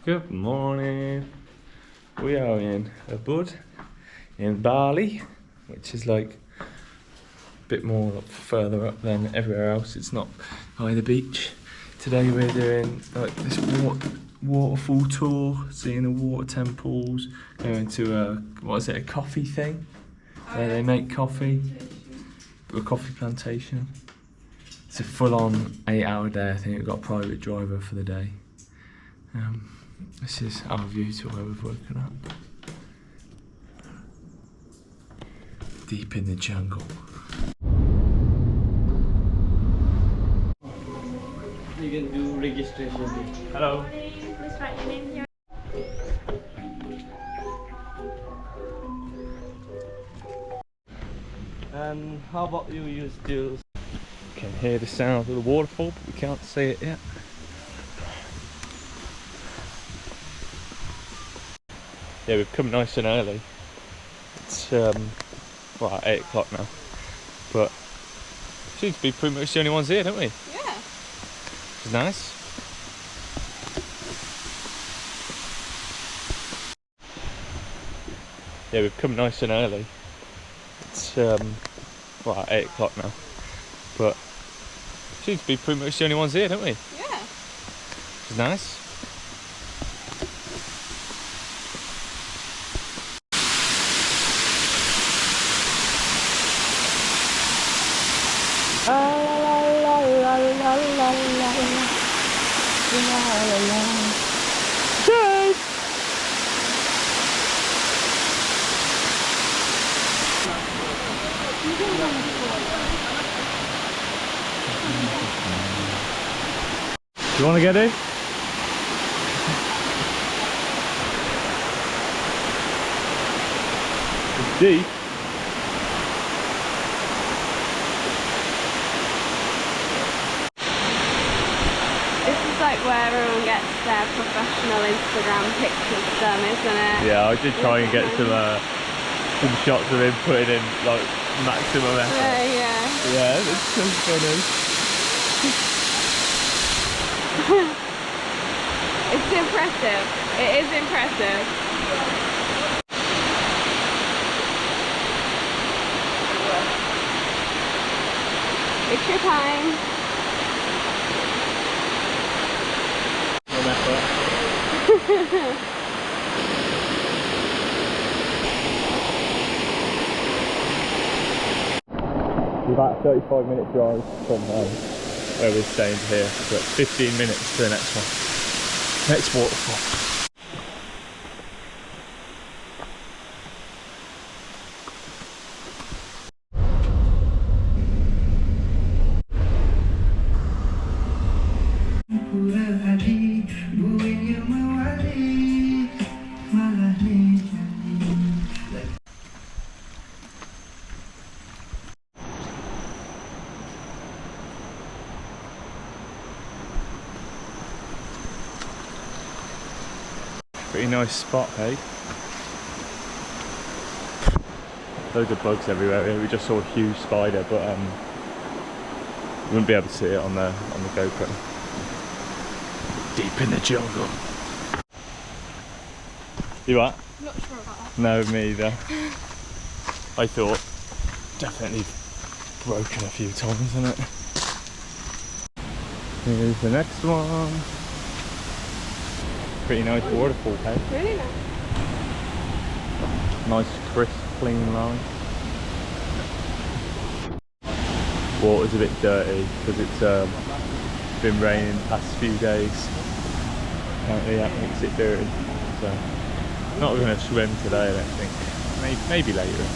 Good morning. We are in Ubud in Bali, which is like a bit more further up than everywhere else. It's not by the beach. Today we're doing like this waterfall tour, seeing the water temples, going to a coffee thing where they make coffee, a coffee plantation. It's a full-on 8-hour day. I think we've got a private driver for the day. This is our view to where we've woken up. Deep in the jungle. You can do registration. Hello. Please write your name here. And how about you still? You can hear the sound of the waterfall, but we can't see it yet. Yeah, we've come nice and early. It's well, 8 o'clock now, but seems to be pretty much the only ones here, don't we? Yeah. It's nice. Yeah, we've come nice and early. It's well, 8 o'clock now, but seems to be pretty much the only ones here, don't we? Yeah. It's nice. You want to get in? It's deep. This is like where everyone gets their professional Instagram pictures done, isn't it? Yeah, I did try and get some shots of him putting in like maximum effort. Yeah. Yeah, it's so funny. It's impressive. It is impressive. It's your time. No effort. We're about a 35-minute drive from where we're staying here, but 15 minutes to the next one. Next waterfall. Pretty nice spot, hey? Loads of bugs everywhere here. We just saw a huge spider, but you wouldn't be able to see it on the GoPro. Deep in the jungle. You what? Not sure about that. No, me either. I thought definitely broken a few times, isn't it? Here's the next one. Pretty nice waterfall, hey? Really nice. Nice, crisp, clean line. Water's a bit dirty because it's been raining the past few days. Apparently that makes it dirty. So, not going to swim today, I don't think. Maybe later.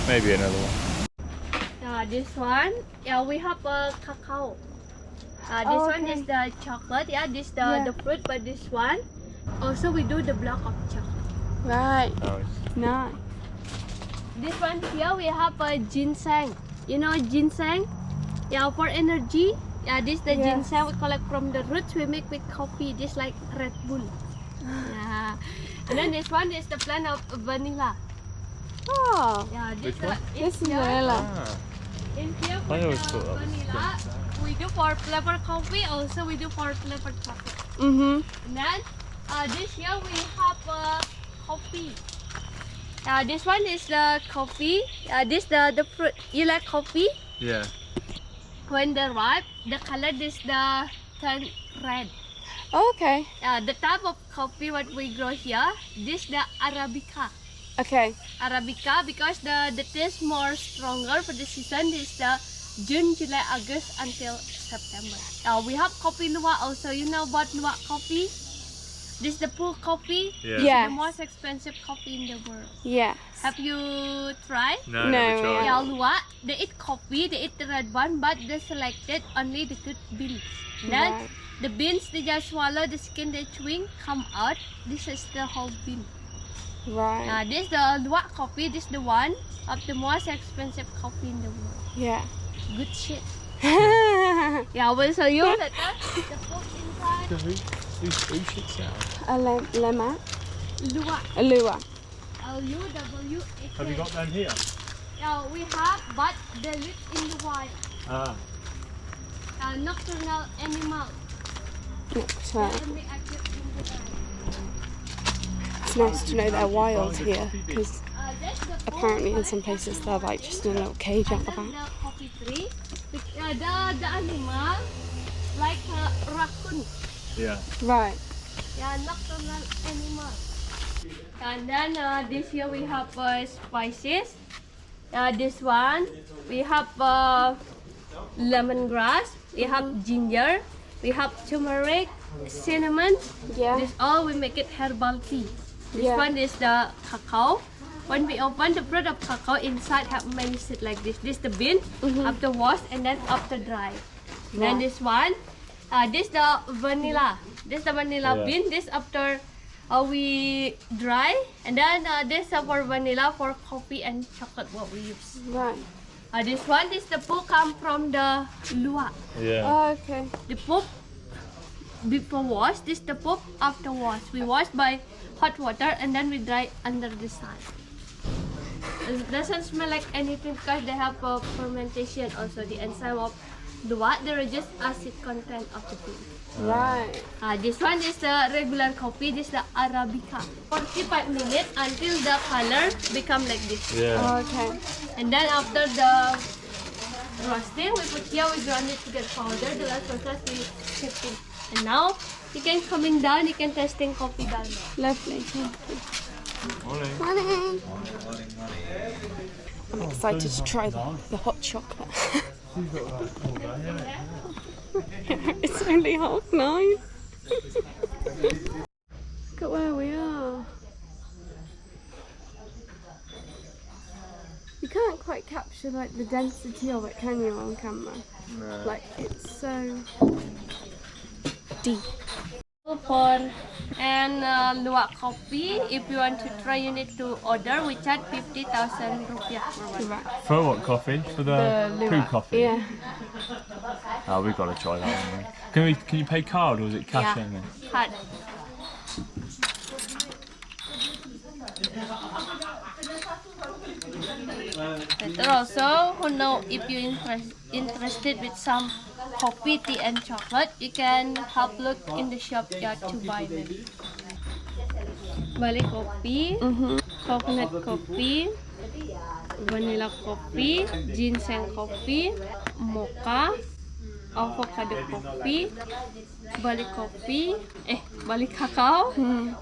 Maybe another one. This one, yeah, we have a cacao. This one is the chocolate, yeah, this the fruit, but this one, also we do the block of chocolate. Right. Nice. Nice. This one here we have a ginseng. You know ginseng? Yeah, for energy. Yeah, this the ginseng we collect from the roots. We make with coffee, just like Red Bull. Yeah. And then this one is the plant of vanilla. Oh, Yeah, Which this one? this is vanilla. Ah, In here for I always the thought that was vanilla, we do for flavor coffee. Also, we do for flavor chocolate. Mm-hmm. And then This here we have coffee. This one is the coffee. This the fruit. You like coffee? Yeah. When they ripe, the color is the turn red. Oh, okay. The type of coffee what we grow here, this the Arabica. Okay. Arabica because the taste more stronger for the season is the June, July, August until September. We have coffee luwak also. You know about luwak coffee? This is the pool coffee. Yeah. Yeah. The most expensive coffee in the world. Yes. Have you tried? No, No, never tried. Yeah, luwak. They eat coffee, they eat the red one, but they selected only the good beans. Then Right. the beans they just swallow the skin, they chewing, come out. This is the whole bean. Right. This is the luwak coffee. This is the one of the most expensive coffee in the world. Yeah. Good shit. Yeah, I will show you later. The food inside. Who shits out? A lemma. Luwak. A lua. L-U-W-A-K. Have you got them here? Yeah, we have, but they live in the wild. Ah. Nocturnal animal. Nocturne. Only active in the night. It's nice to know they're wild here because That's the apparently in some places they're like just in a little cage out the back. the coffee tree. The animal like a raccoon. Yeah. Right. Yeah, nocturnal animal. And then this here we have spices. This one we have lemongrass. We have ginger. We have turmeric, cinnamon. Yeah. This all we make it herbal tea. This Yeah. one is the cacao. When we open the fruit of cacao, inside have many seeds like this. This the bean after wash and then after dry. Then Right. this one, this the vanilla. This the vanilla Yeah. bean. This after we dry and then this for vanilla for coffee and chocolate what we use. Right. This one is the pulp come from the luwak. Yeah. Oh, okay. The pulp before wash. This the pulp after wash. We wash by hot water and then we dry under the sun. It doesn't smell like anything because they have fermentation also. The enzyme of luwak, they reduce acid content of the bean. Right. This one is the regular coffee. This is the Arabica. 45 minutes until the color become like this. Yeah. Oh, okay. And then after the roasting, we put here, we grind it to get powder. The last process we shift it. And now you can coming down. You can testing coffee down there. Lovely. Thank you. Morning. Morning. I'm excited to try the hot chocolate. It's only 9:30. Look at where we are. You can't quite capture like the density of it, can you, on camera? No. Like it's so deep. And luwak coffee. If you want to try, you need to order. We charge 50,000 rupiah for one. Right. For what coffee? For the poo luwak. coffee? Yeah. Oh, we've got to try that one. Then. Can you pay card or is it cash Yeah. only? Hard. Later also, who know if you interested with some coffee, tea and chocolate, you can have look in the shop here to buy them. Bali coffee, coconut coffee, vanilla coffee, ginseng coffee, mocha, avocado coffee, Bali coffee, Bali cacao,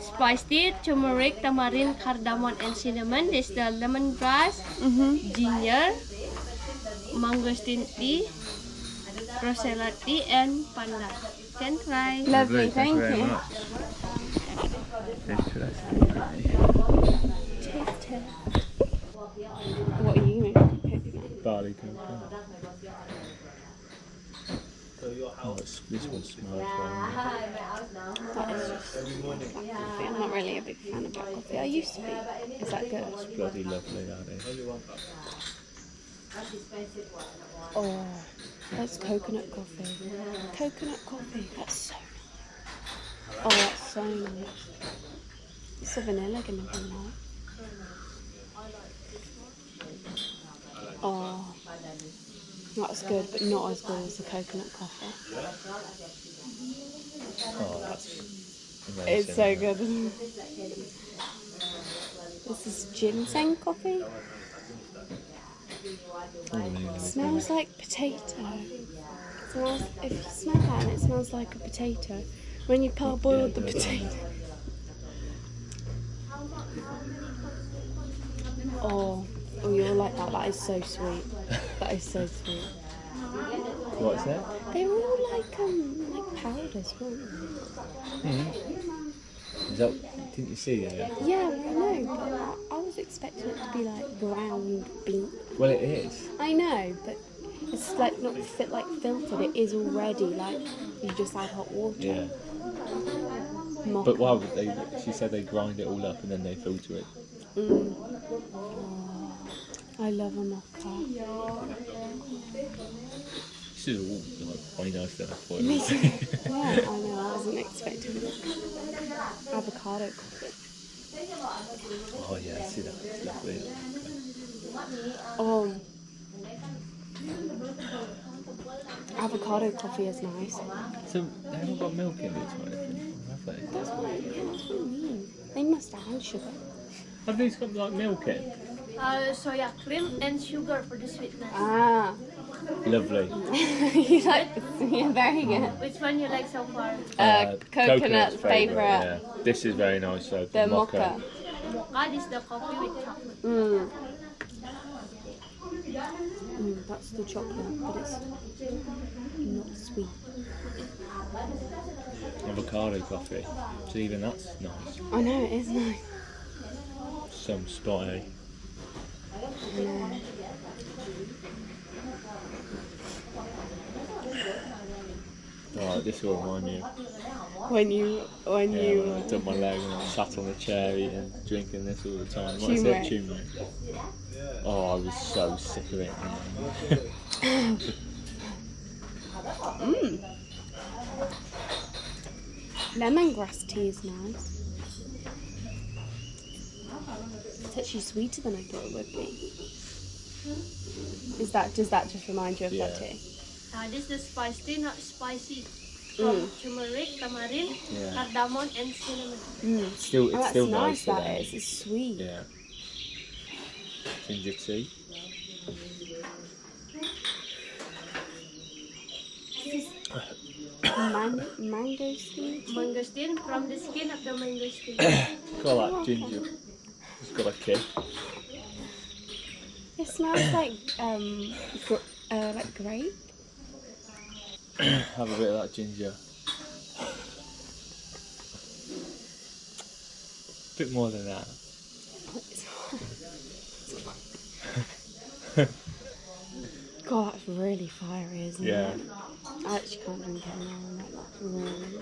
spice tea, turmeric, tamarind, cardamom, and cinnamon. This is the lemongrass, ginger, mangosteen tea, rosella tea, and pandan. Can try. Lovely, thank very you. much. What are you going to pick? Barley cocoa. Oh, this one smells well. I'm not really a big fan of black coffee. I used to be. Is that good? It's bloody lovely, aren't it? Oh, that's coconut coffee. Coconut coffee. That's so nice. Oh, that's so nice. Is the vanilla gonna be nice? Oh, that's good, but not as good as the coconut coffee. Oh, that's It's so good. This is ginseng coffee. It smells like potato. If you smell that, it smells like a potato. When you parboiled the potato. Oh, you'll like that. That is so sweet. That is so sweet. What's that? They were all like powders, weren't they? Is that? Didn't you see that? Yeah, I know, but I was expecting it to be like ground beef. Well, it is. I know, but it's like not filtered. It is already like you just add hot water. Yeah. Mocha. But why would they? She said they grind it all up and then they filter it. Oh, I love a mocha. This is all like quite nice than I thought. Me too. Yeah, I know. I wasn't expecting it. Avocado coffee. Oh yeah, I see that. It's lovely. Oh, avocado coffee is nice. So they haven't got milk in it or anything, have they? That's what I mean. They must add sugar. Have these got like milk in? Soya cream and sugar for the sweetness. Ah. Lovely. You like this? Yeah, very good. Which one you like so far? Coconut favourite. Yeah. This is very nice though. The mocha. Mocha is the coffee with chocolate. That's the chocolate, but it's not sweet. Avocado coffee. So even that's nice. I know, it is nice. Some spot, eh? I know. Oh, this will remind me of When you when I took my leg and I sat on the chair eating, drinking this all the time. What is it? Turmeric. Oh, I was so sick of it. Lemongrass tea is nice. It's actually sweeter than I thought it would be. Does that just remind you of that tea? This is the spice tea, not spicy. From turmeric, tamarind, cardamom, and cinnamon. It's still nice. though. That is. It's sweet. Yeah. Ginger tea. Mangosteen. Mangosteen from the skin of the mangosteen. Got that ginger. It's got a kick. It smells like grape. Have a bit of that ginger. Bit more than that. God, that's really fiery, isn't Yeah. it? I actually can't drink it now. That's really.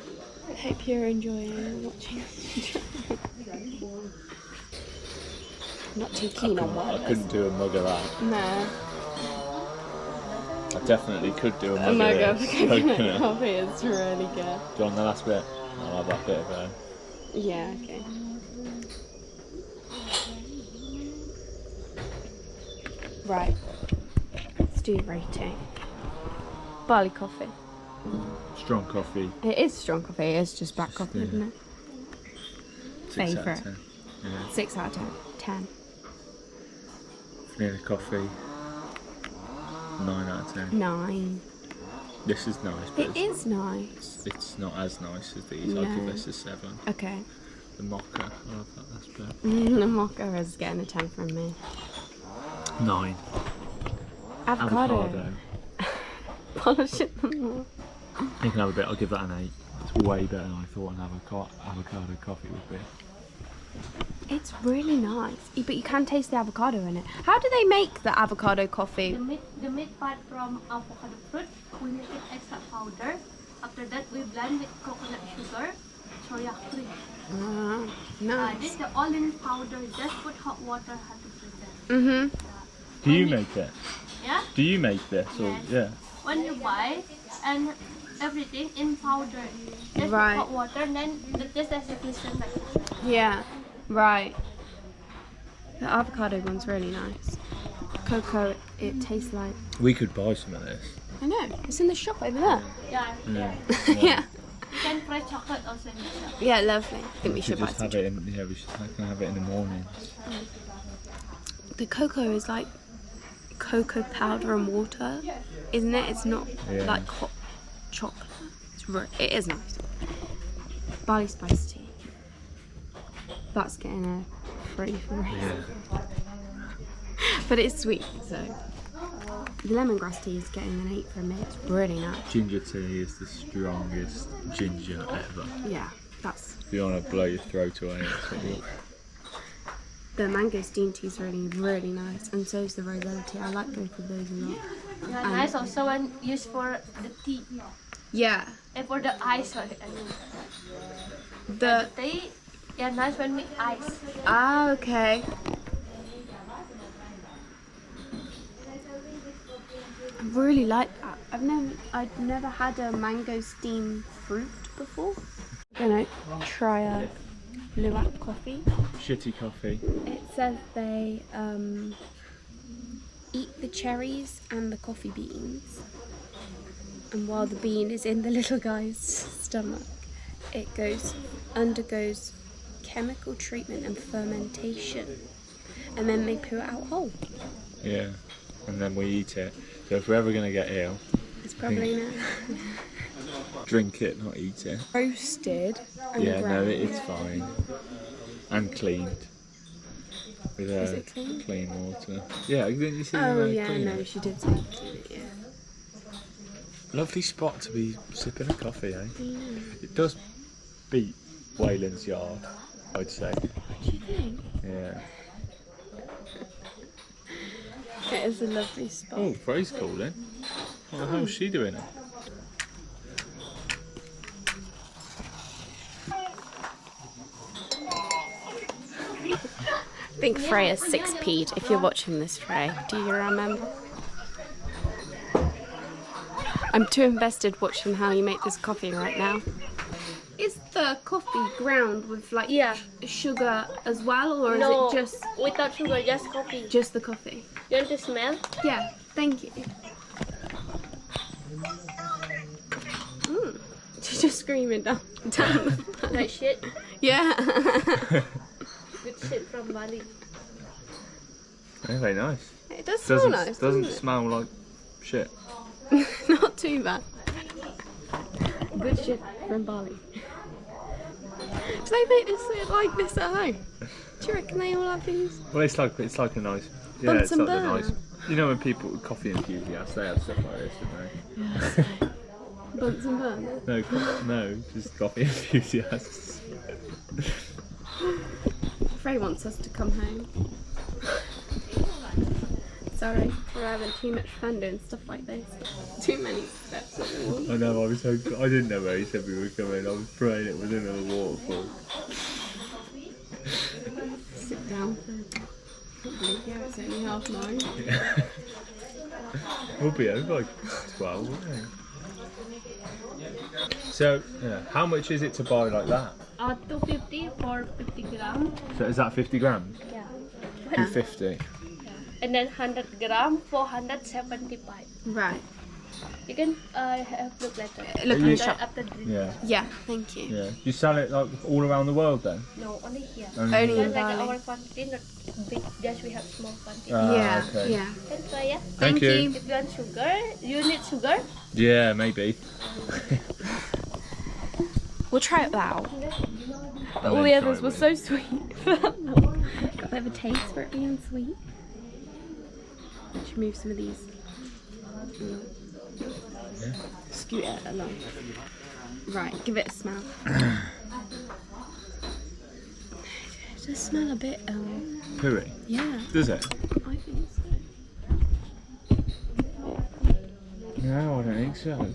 I hope you're enjoying watching us. Not too keen on I that. couldn't do a mug of that. No. I definitely could do a A mug mug of of this. coconut coffee is really good. Do you want the last bit? I'll have that bit of Yeah, okay. Right. Let's do rating. Barley coffee. strong coffee. It is strong coffee, it's just black coffee, isn't it? 6 out of Favourite. 10. Yeah. 6 out of 10. Vanilla coffee. 9 out of 10. 9. This is nice, but It is nice. it's not as nice as these. I'll No. give this a 7. Okay. The mocha, I love that. That's better. The mocha is getting a 10 from me. 9. Avocado. Polish it more. You can have a bit. I'll give that an 8. It's way better than I thought an avocado coffee would be. It's really nice, but you can taste the avocado in it. How do they make the avocado coffee? The meat part from avocado fruit, we make it extra powder. After that, we blend with coconut sugar, soya cream. Nice. This is the all-in powder. Just put hot water 100%. Mhm. Do you make it? Yeah. Do you make this? Or Yes. yeah. When you buy and everything in powder, just Right. put hot water, and then the taste is different like that. Yeah. Right. The avocado one's really nice. Cocoa, it tastes like. We could buy some of this. I know. It's in the shop over there. Yeah. Yeah. Yeah. can fry chocolate also in the shop. Yeah, lovely. I think we should buy just some. have it in. Yeah, we should have it in the morning. The cocoa is like cocoa powder and water, isn't it? It's not Yeah. like hot chocolate. It is nice. Barley spice tea. That's getting a free for me. Yeah. But it's sweet, so. The lemongrass tea is getting an 8 from me. It's really nice. Ginger tea is the strongest ginger ever. Yeah, that's. If you want to blow your throat away, that's what you. The mangosteen tea is really, really nice, and so is the rosella tea. I like both of those a lot. Yeah, nice also one used for the tea. Yeah, And for the ice, sorry, I mean. the Tea, yeah, nice when with ice. okay. I really like that. I'd never had a mangosteen fruit before. I'm gonna try a luwak coffee. Shitty coffee. It says they eat the cherries and the coffee beans, and while the bean is in the little guy's stomach, it undergoes chemical treatment and fermentation, and then they poo it out whole. Yeah. And then we eat it. So if we're ever going to get ill, It's probably not drink it, not eat it. roasted and Yeah, no, ground. it's fine. And cleaned. With Is it clean? clean water. Yeah, didn't you see Oh them, yeah, clean no, it? she did say clean it, yeah. Lovely spot to be sipping a coffee, eh? Mm. It does beat Wayland's Yard, I'd say. What do you think? Yeah. It is a lovely spot. Oh, Frey's calling. What the hell's she doing? I think Freya's 6p'd if you're watching this, Frey. Do you remember? I'm too invested watching how you make this coffee right now. Is the coffee ground with like Yeah. sugar as well, or No, is it just without sugar, just coffee. the coffee? You want to smell? Yeah, thank you. She's just screaming down. Like shit. Yeah. Good shit from Bali. Yeah, very nice. It does smell nice, Doesn't doesn't it? smell like shit. Not too bad. Good shit from Bali. Do they make this like this at home? Do you reckon they all have these? Well, it's like a nice. Yeah, it's Bunsen like the burner. nice. You know when people coffee enthusiasts, they have stuff like this, don't they? Bunsen burner. No, just coffee enthusiasts. Frey wants us to come home. Sorry, we're having too much fun doing stuff like this. Too many steps at once. I know. I didn't know where he said we were coming. I was praying it was in a waterfall. Sit down. Can't believe it's only 9:30. Yeah. We'll be home by 12, won't we? So, yeah, how much is it to buy like that? 250 for 50 gram. So is that 50 grams? Yeah. 250. And then 100 gram, 475. Right. You can have look later. Look in the After- shop. After drink. Yeah. Yeah, thank you. Yeah. You sell it like all around the world then? No, only here. Only in Just like Bali. our quantity, not big. Just we have small quantity. Yeah, Okay. yeah. Can try, yeah. Thank you. If you want sugar, you need sugar. Yeah, maybe. We'll try it now. But all then the try others it were with- so sweet. Got a bit of a taste for it being sweet. Should move some of these. Scoot it along. Right, give it a smell. It does smell a bit, Puri. yeah, Does it? I think so. No, I don't think so.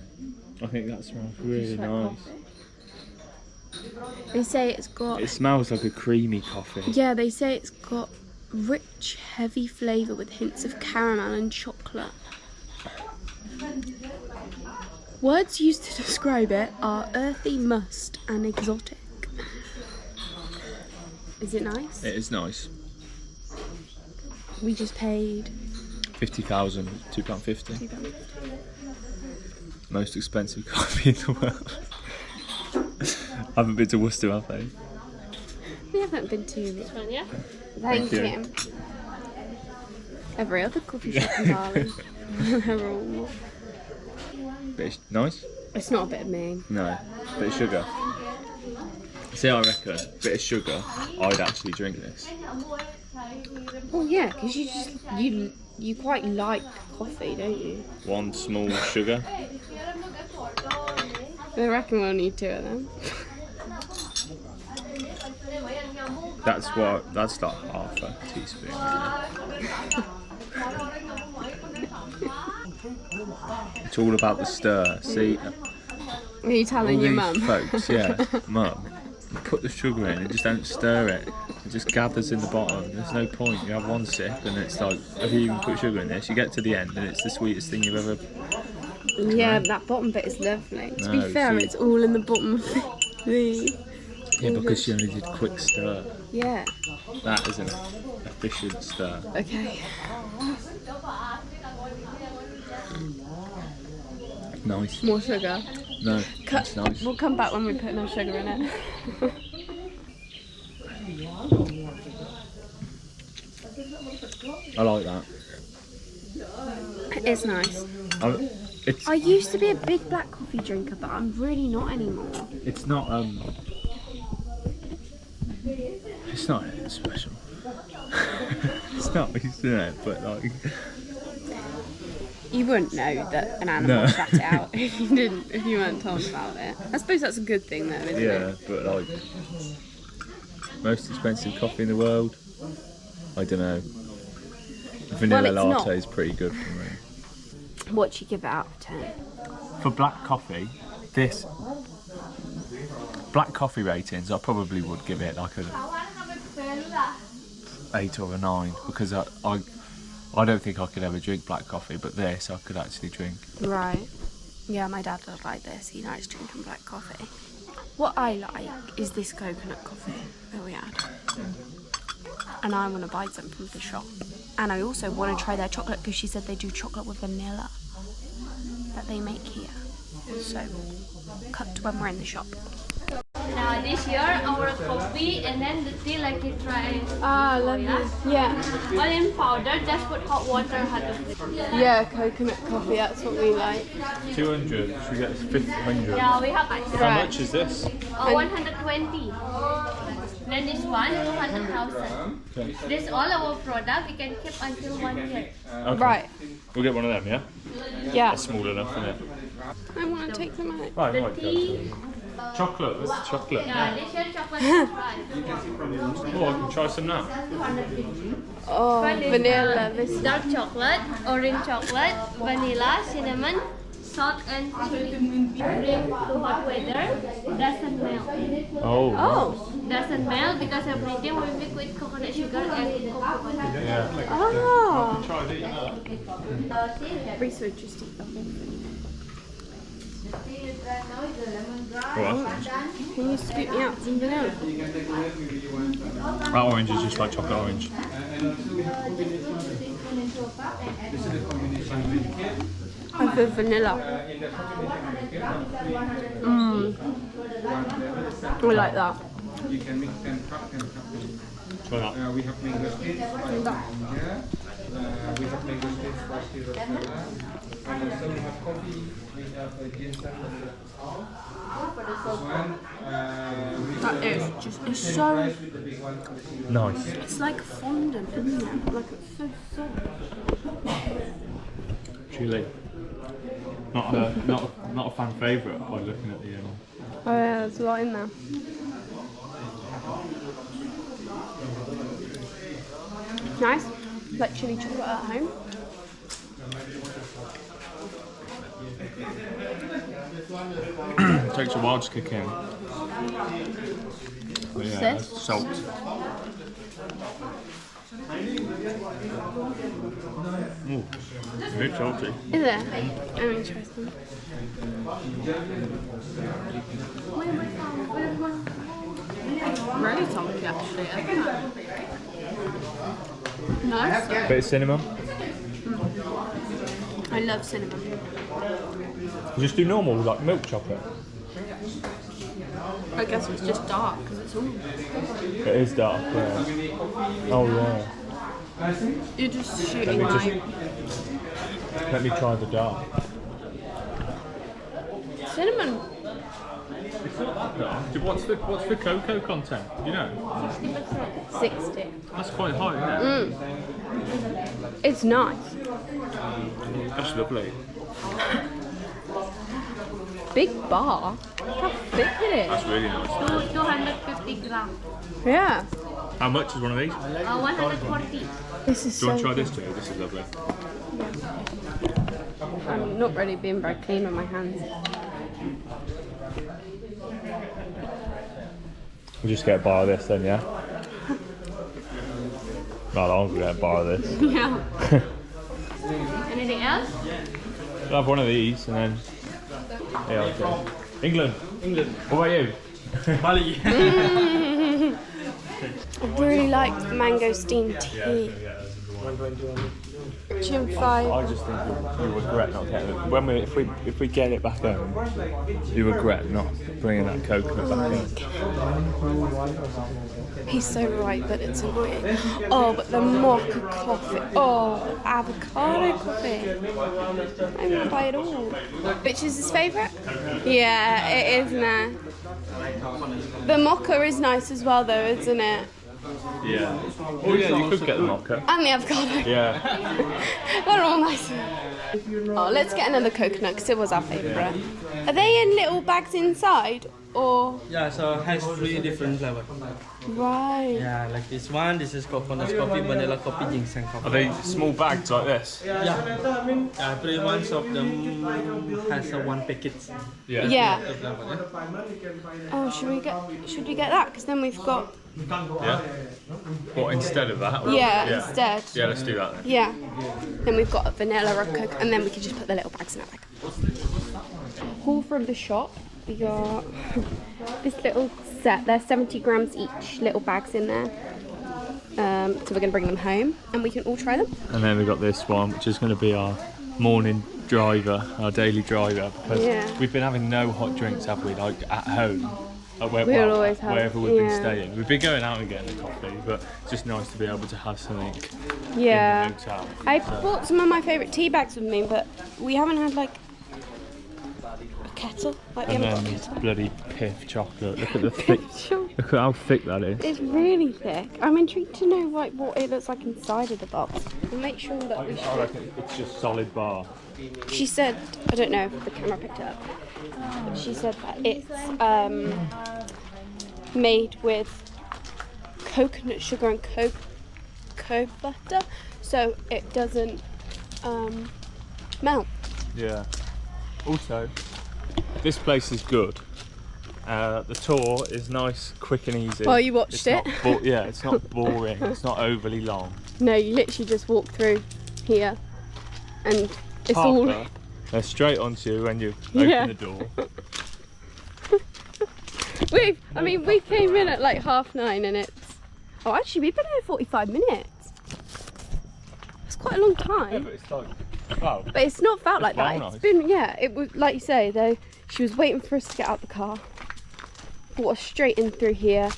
I think that smells really Just like nice. coffee. They say it's got, It smells like a creamy coffee. yeah, they say it's got rich, heavy flavour with hints of caramel and chocolate. Words used to describe it are earthy, musk, and exotic. Is it nice? It is nice. We just paid 50,000, £2.50. £2. Most expensive coffee in the world. I haven't been to Worcester, have they? We haven't been to. This one, yeah? Thank you. you. Every other coffee shop in Bali. They're all. Nice? It's not a bit of me. No. Bit of sugar. See, I reckon, bit of sugar, I'd actually drink this. Well, yeah, because you quite like coffee, don't you? One small sugar. I reckon we'll need 2 of them. That's like half a teaspoon. It's all about the stir. See, Are you telling all your these mum? folks, yeah, mum, you put the sugar in and just don't stir it. It just gathers in the bottom. There's no point. You have one sip and it's like, have you even put sugar in this? You get to the end and it's the sweetest thing you've ever. Yeah, that bottom bit is lovely. To be No, fair, see- it's all in the bottom of the. Yeah, because she only did quick stir. Yeah. That is an efficient stir. Okay. Nice. More sugar. No, that's nice. We'll come back when we put no sugar in it. I like that. It's nice. It's I used to be a big black coffee drinker, but I'm really not anymore. it's not it's not special. It's not, isn't it? But like, You wouldn't know that an animal No. spat it out if you weren't told about it. I suppose that's a good thing though, isn't yeah, it? but like, most expensive coffee in the world. I don't know. Vanilla it's not. latte is pretty good for me. What do you give it out of 10? For black coffee, this black coffee ratings, I probably would give it like a 8 or a 9 because I don't think I could ever drink black coffee, but this I could actually drink. Right. Yeah, my dad does like this. He likes drinking black coffee. What I like is this coconut coffee that we had. And I want to buy some from the shop. And I also want to try their chocolate because she said they do chocolate with vanilla that they make here. So, cut to when we're in the shop. Now this year our coffee and then the tea like you try. Ah, lovely. Yeah. All in powder, just put hot water, Yeah, coconut coffee, that's what we like. 200, should we get 500? Yeah, we have How much is this? 120. Then this one 200,000. Okay. This all our product we can keep until 1 year. Okay. Right. We'll get one of them, yeah? Yeah. That's small enough, isn't it? I want to take them out. Right, The right, tea, chocolate, what's the chocolate? yeah, this year chocolate. Oh, I can try some now. Oh, vanilla. This Dark chocolate, orange chocolate, vanilla, cinnamon, salt and chili. Bring to hot weather, doesn't melt. Oh. Oh. Doesn't melt because everything will mix with coconut sugar and coconut. Yeah. Oh. Try these. Reese would just eat the whole thing. What? Can you scoop me out some vanilla? That orange is just like chocolate orange. I feel vanilla. Mmm. I like that. You can mix 10 cup. Try that. We have mango sticks. We have mango sticks for zero soda. And also we have coffee. We have ginseng. This one. That is just, it's so, With the big one. Nice. it's like fondant, isn't it? Like it's so soft. Chili. Not a fan favourite by looking at the Oh yeah, there's a lot in there. Nice. Like chili chocolate at home. It takes a while to kick in. But yeah, this? salt. Ooh, it's a bit salty. Is it? I'm interested. Really salty actually, isn't it? Nice. Bit of cinnamon. I love cinnamon. You just do normal, like milk chocolate. I guess it's just dark because it's all. It is dark, yeah. Oh yeah. You're just shooting light. Let me try the dark. Cinnamon. What's the cocoa content? You know? 60. That's quite high, isn't it? It's nice. That's lovely. Big bar. Look how thick it is. That's really nice. 250 grams. Yeah. How much is one of these? 140. This is Do you want to so try this, Joe? This is lovely. I'm not really being very clean on my hands. We'll just get a bar of this then, yeah? Right, I'm gonna get a bar of this. Yeah. Anything else? I'll have one of these and then. Yeah, okay. England. What about you? Bali. I really like mango-steamed tea. 2 and 5. I just think you regret not getting it. If we get it back home, you regret not bringing that coconut back in. He's so right, but it's annoying. Oh, but the mocha coffee. Oh, the avocado coffee. I won't buy it all. Which is his favourite? Yeah, it is now. The mocha is nice as well, though, isn't it? Yeah. Oh yeah, you could get the mocha. And the avocado. Yeah. They're all nice. Oh, let's get another coconut because it was our favourite. Are they in little bags inside or? Yeah, so it has 3 different flavors. Right. Yeah, like this one. This is coconut coffee, vanilla coffee, ginseng coffee. Are they small bags like this? Yeah. Every one of them has a 1 packet. Yeah. Yeah. The flavor, yeah. Oh, should we get that? Because then we've got. Yeah. What, instead of that? Yeah, instead. Yeah, let's do that then. Yeah. Then we've got a vanilla or coke, and then we can just put the little bags in our bag. Haul from the shop. We got this little set. They're 70 grams each, little bags in there. So we're going to bring them home, and we can all try them. And then we've got this one, which is going to be our morning driver, our daily driver, because we've been having no hot drinks, have we? Like at home. We'll always have, wherever we've been staying. We've been going out and getting a coffee, but it's just nice to be able to have something in the hotel. I brought some of my favourite tea bags with me, but we haven't had like a kettle. Like, And then this bloody Piff chocolate. Look at the thick. Look at how thick that is. It's really thick. I'm intrigued to know like what it looks like inside of the box. We'll make sure that we I reckon it's just solid bar. She said, I don't know if the camera picked it up, but she said that it's made with coconut sugar and cocoa butter, so it doesn't melt. Yeah. Also, this place is good. The tour is nice, quick and easy. Oh, you watched it? Yeah, it's not boring. It's not overly long. No, you literally just walk through here and it's Parker, all... they're straight onto you when you open the door. we came in at like 9:30 and it's... Oh, actually, we've been here 45 minutes. It's quite a long time. Yeah, but it's like... Wow. But it's not felt like that. Nice. It's been, it was, like you say, though, she was waiting for us to get out the car. Brought us straight in through here.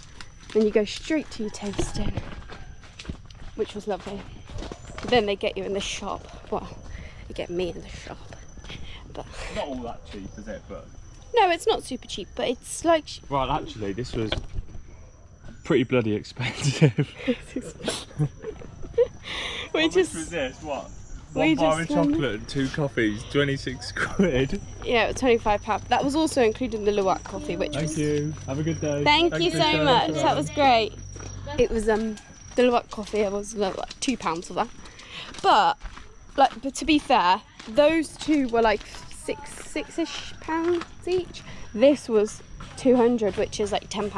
Then you go straight to your tasting, which was lovely. Then they get you in the shop. Well, they get me in the shop. But Not all that cheap, is it? But no, it's not super cheap, but it's like... well, actually, this was pretty bloody expensive. we How just... much was this? What? We One bar of just chocolate and 2 coffees, 26 quid. Yeah, it was £25. That was also including the Luwak coffee, which was... Thank you. Have a good day. Thank you so much. That was great. It was the Luwak coffee. It was like £2 for that. But to be fair, those two were like six-ish pounds each. This was 200, which is like £10.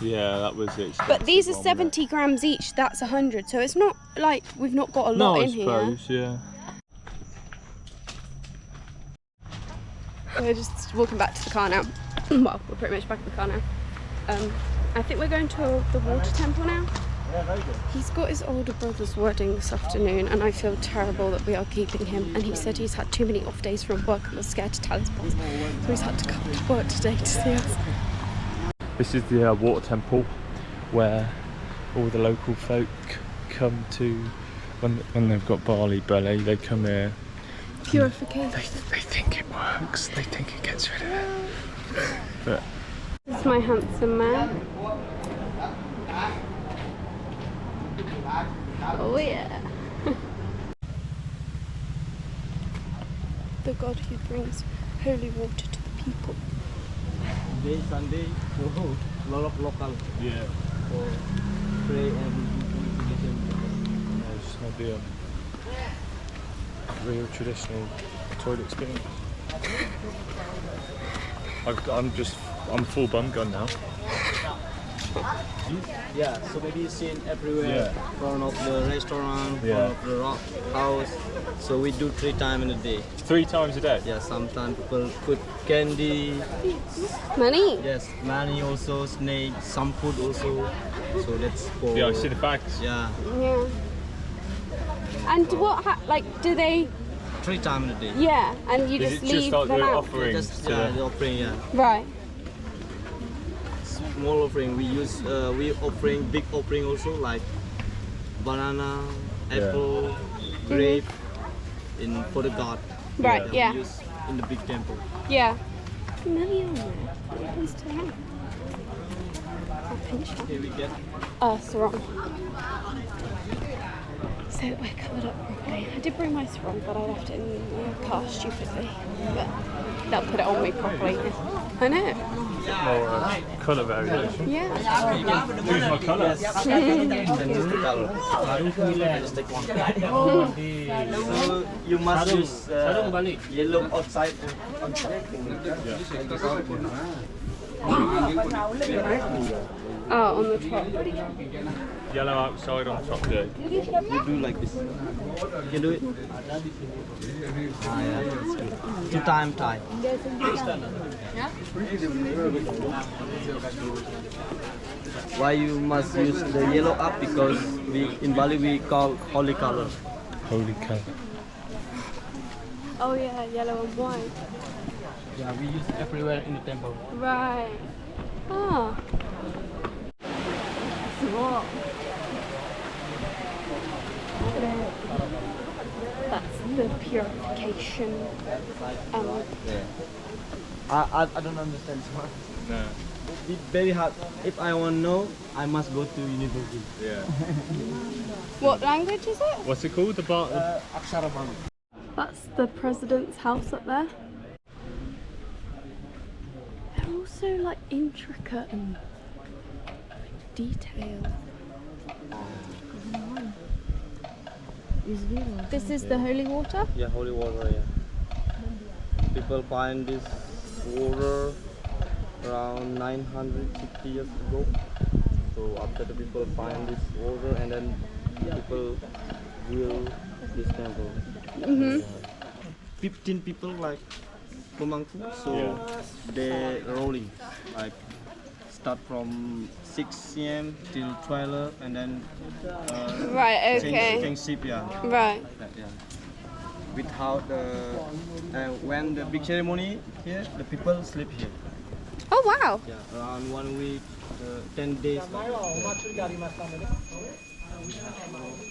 Yeah, that was it. But these are 70 grams each. That's 100. So it's not like we've not got a lot in here. I suppose, yeah. We're just walking back to the car now. Well, we're pretty much back in the car now. I think we're going to the water temple now. Yeah, very good. He's got his older brother's wedding this afternoon and I feel terrible that we are keeping him, and he said he's had too many off days from work and was scared to tell his boss, so he's had to come to work today to see us. This is the water temple where all the local folk come to when they've got Bali belly. They come here. Purification. They think it works. They think it gets rid of it. But This is my handsome man. Oh yeah. The God who brings holy water to the people. Day Sunday, so a lot of local yeah, for pray and it's not the real traditional toilet experience. I'm full bum gun now. yeah. So maybe you seen everywhere, Yeah. front of the restaurant, Yeah. front of the rock house. So we do 3 times in a day. 3 times a day. Yeah, sometimes people put candy, Money. yes, money also, snake, some food also. So that's for Yeah, I see the bags. yeah, Yeah. And what, like, do they, 3 times in a day. yeah, and you Is just it just leave like them the out? offerings? Just to yeah, the- the offering, yeah. Right. Small offering we use, we offering big offering also like banana, apple, grape in for the god. Right, yeah. We use in the big temple. Yeah. Money on there. What happens to that? I'll pinch that. Here we get Oh, it's wrong. So we're covered up properly. I did bring my sarong, but I left it in the car stupidly. But they'll put it on me properly. I know. More colour variation. Yeah. Who's my colour? and use the color. Just take one. So you must use yellow outside and Oh, on the top. Yellow outside on top there. you do like this. You can do it. Ah, yeah, that's good. 2 times tie. Why you must use the yellow up because we in Bali we call holy color. Holy cow. Oh yeah, yellow and white. Yeah, we use everywhere in the temple. Right. Ah. That's the purification. I don't understand so much. No. It's very hard. If I want to know, I must go to university. Yeah. What language is it? What's it called? The bar. Aksara Bali. That's the president's house up there. They're also like intricate and detailed. This is the holy water? Yeah, holy water. Yeah. People find this water around 960 years ago. So after the people find this water and then people build this temple. 15 people like pemangku, so they rolling like start from 6 a.m. till 12 and then Right, change okay. kingship, yeah. Right. Yeah. Without the when the big ceremony here, the people sleep here. Oh wow. Yeah, around 1 week, 10 days.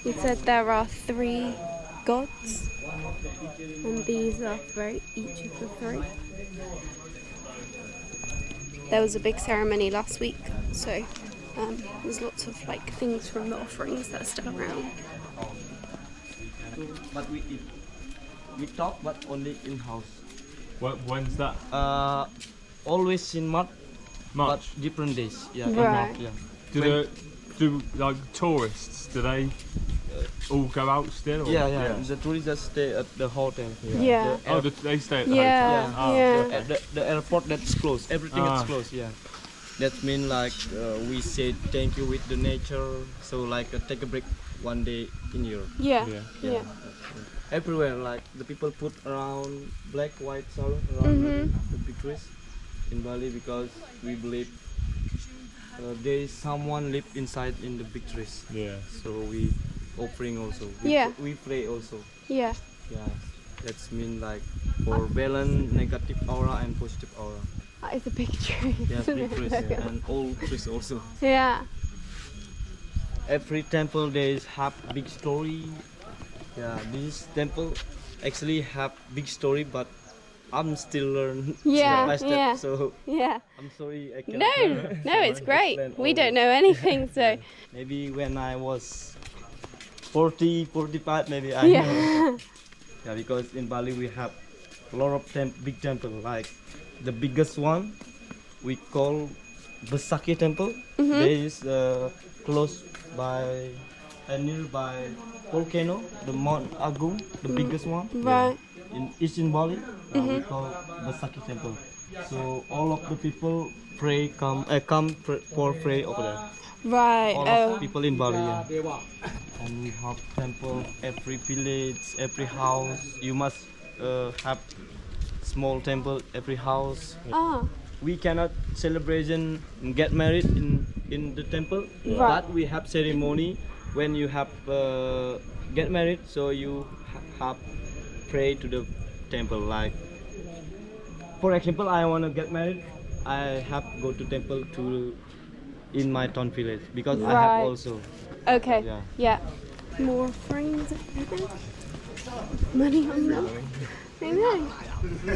You said there are 3 gods, and these are for each of the 3. There was a big ceremony last week, so there's lots of like things from the offerings that are still around. But we eat. We talk, but only in house. When's that? Always in March, but March. different days. Yeah, in Right. March, Do yeah. like tourists? Do they all go out still? Or? Yeah. The tourists just stay at the hotel here. Yeah. Oh, they stay at the Yeah, hotel. yeah. The airport that's closed. Everything is closed. Yeah. That means like we say thank you with the nature. So like take a break one day in Europe. Yeah. Yeah. Yeah. Everywhere like the people put around black, white soil around the big trees in Bali because we believe there is someone live inside in the big trees. Yeah. So we offering also. Yeah. We pray also. Yeah. Yeah. That's mean like for balance negative aura and positive aura. That is a big tree. Yes, isn't big it? trees and old trees also. Yeah. Every temple there is have big story. Yeah, this temple actually have big story, but I'm still learn Yeah, step by step. yeah. So Yeah. I'm sorry I No, cannot. no, it's great. explain We all. don't know anything, so Maybe when I was 40, 45, maybe I yeah. know. Yeah, because in Bali we have a lot of big temple. Like the biggest one we call Besakya temple. There is close by nearby volcano, the Mount Agung, the biggest one. Right. In Eastern Bali, we call Besakya temple. So all of the people for pray over there. Right. All Oh. of people in Bali. Yeah. And we have temple every village, every house. You must have small temple every house. Ah. We cannot celebration get married in the temple, Right. but we have ceremony when you have get married. So you have pray to the temple. Like for example, I wanna get married, I have go to temple to in my town village because I have Right. also. Okay. Yeah. Yeah. More frames. Money on them. I know.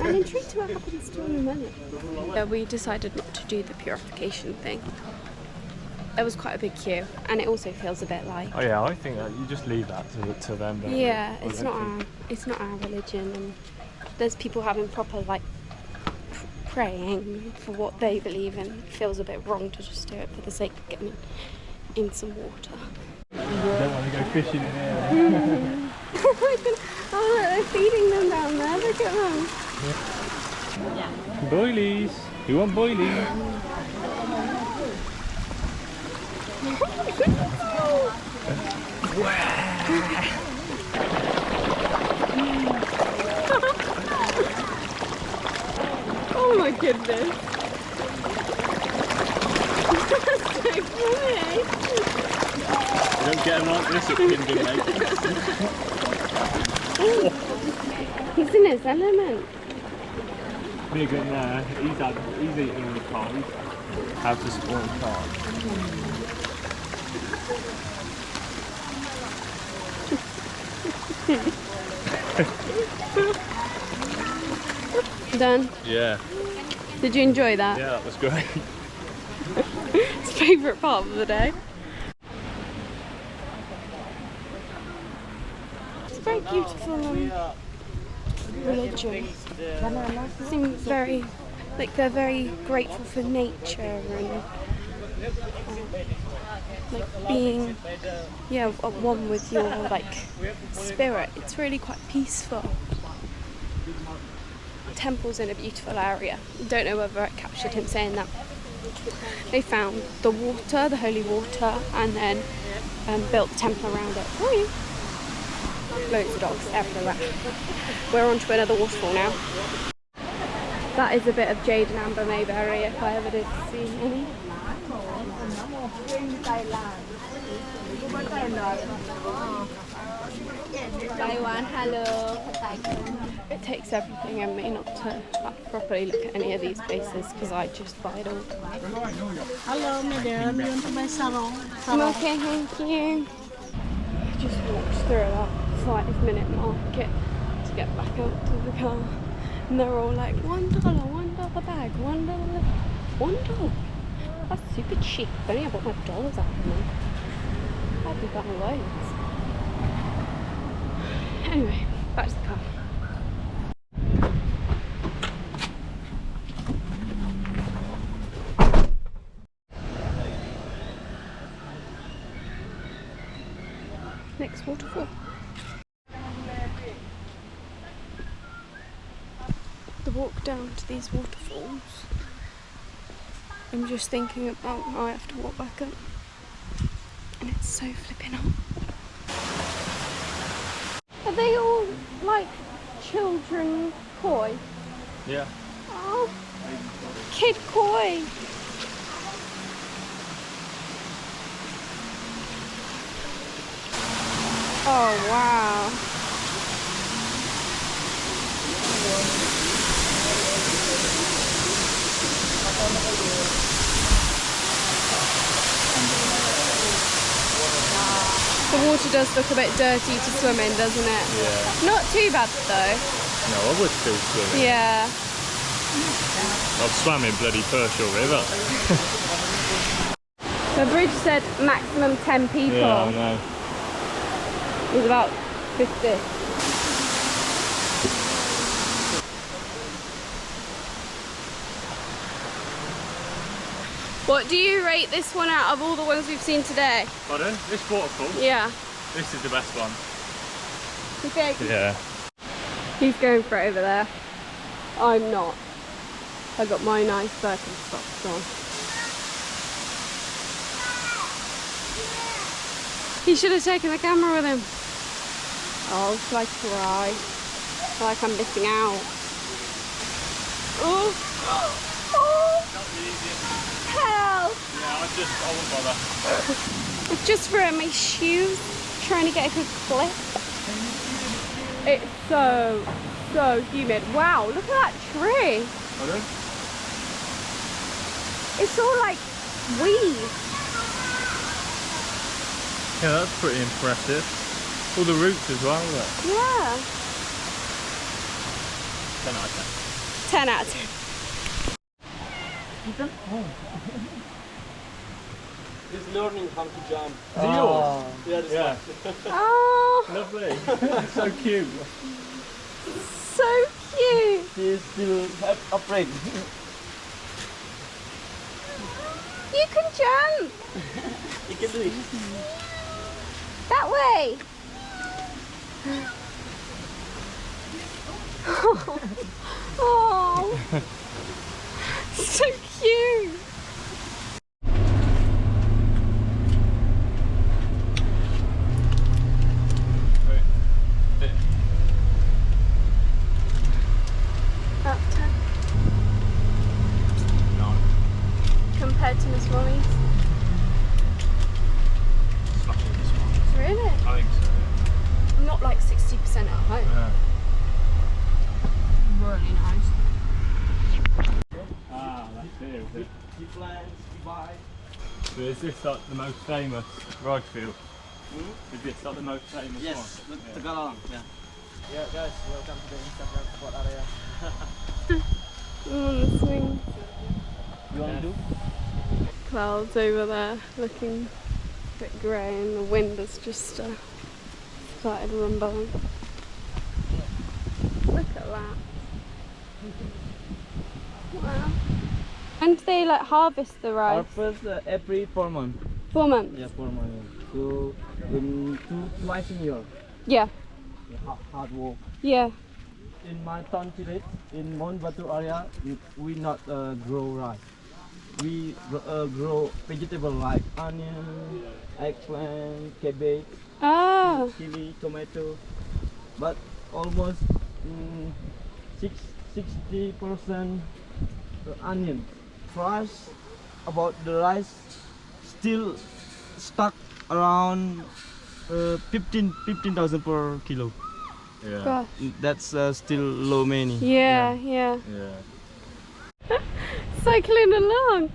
I'm intrigued to what happens to all the money. We decided not to do the purification thing. There was quite a big queue, and it also feels a bit like. Oh yeah, I think that you just leave that to them. don't you? Yeah, I it's don't not think- it's not our religion, and there's people having proper like praying for what they believe in. It feels a bit wrong to just do it for the sake of getting in some water. Don't want to go fishing in here. Oh, look, they're feeding them down there. Look at them. Boilies. You want boilies? Oh my goodness. That's so funny. You don't get them like this at Kinder, mate. He's in his element. Big in there. He's eating all the pies. Have to spawn car. Done. Yeah. Did you enjoy that? Yeah, that was great. It's favourite part of the day. It's very beautiful religion. Seems very, like they're very grateful for nature and like being, yeah, at one with your like spirit. It's really quite peaceful. Temple's in a beautiful area. Don't know whether it captured him saying that. They found the water, the holy water, and then built the temple around it. Oh, yeah. Loads of dogs everywhere. We're on to another waterfall now. That is a bit of Jade and Amber Mayberry if I ever did see any. Taiwan, hello. It takes everything in me not to properly look at any of these places because I just buy it all. Hello, madam. You want to buy sarong? I'm okay, thank you. I just walked through about 5-minute market to get back out to the car. And they're all like, $1 bag, $1. That's super cheap. If only I bought my dollars out of them. I'd be buying loads. Anyway, back to the car. Next waterfall. The walk down to these waterfalls. I'm just thinking about how I have to walk back up. And it's so flipping hot. Are they all like children koi? Yeah. Oh, kid koi. Oh wow. The water does look a bit dirty to swim in, doesn't it? Yeah. Not too bad though. No, I would still swim. Yeah. I've swam in bloody Pershore River. The bridge said maximum 10 people. Yeah, I know. It was about 50. What do you rate this one out of all the ones we've seen today? Pardon? This waterfall? Yeah. This is the best one. You think? Yeah. He's going for it over there. I'm not. I got my nice Birkenstocks on. He should have taken the camera with him. Oh, shall I cry? I feel like I'm missing out. Oh! Oh! Help! Yeah, I won't bother. I've just ruined my shoes trying to get a good clip. It's so humid. Wow, look at that tree. Pardon? It's all like weeds. Yeah, that's pretty impressive. All the roots as well, look. Yeah. 10 out of 10 out of 10. 10. He's learning how to jump. Is it yours? Yeah, this Yeah. Oh, Lovely. So cute. so cute. He's still afraid. You can jump. He can do it. That way. Oh, so cute. Out of 10 No. compared to Miss Molly's. Smashing this one. Really? I think so. I'm not like 60% at home. Yeah. Really nice. Ah, that's it. He plans to buy. So is this like the most famous rice field? Is this like the most famous Yes, one? the Galang. Yeah. Yeah, guys, welcome to the Instagram spot area. On the swing. You want to do? Clouds over there looking a bit grey and the wind has just started rumbling. Look at that. Wow. When do they like harvest the rice? Harvest every 4 months. 4 months? Yeah, 4 months. So, twice in year. Yeah. Hard work. Yeah. In my town village, in Mount Batu area, we not grow rice. We grow vegetable like onion, eggplant, cabbage, Ah. chili, tomato, but almost 60% onion. Price about the rice still stuck around 15,000 per kilo. Yeah. Gosh. That's still low money. Yeah, yeah. Yeah. Cycling along.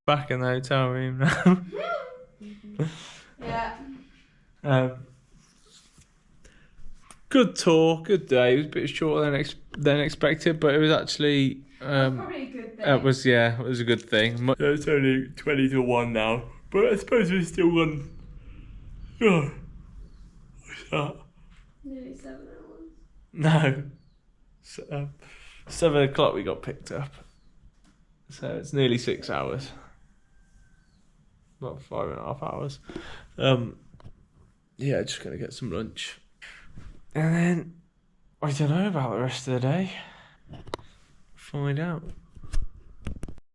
Back in the hotel room now. Yeah. Good tour, good day. It was a bit shorter than expected, but it was actually Probably a good thing. it was a good thing. It's only 20 to 1 now, but I suppose we're still on. Oh, what's that? Nearly 7 hours. No, 7 o'clock we got picked up, so it's nearly 6 hours. Not 5.5 hours. Yeah, just gonna get some lunch, and then I don't know about the rest of the day. Find out.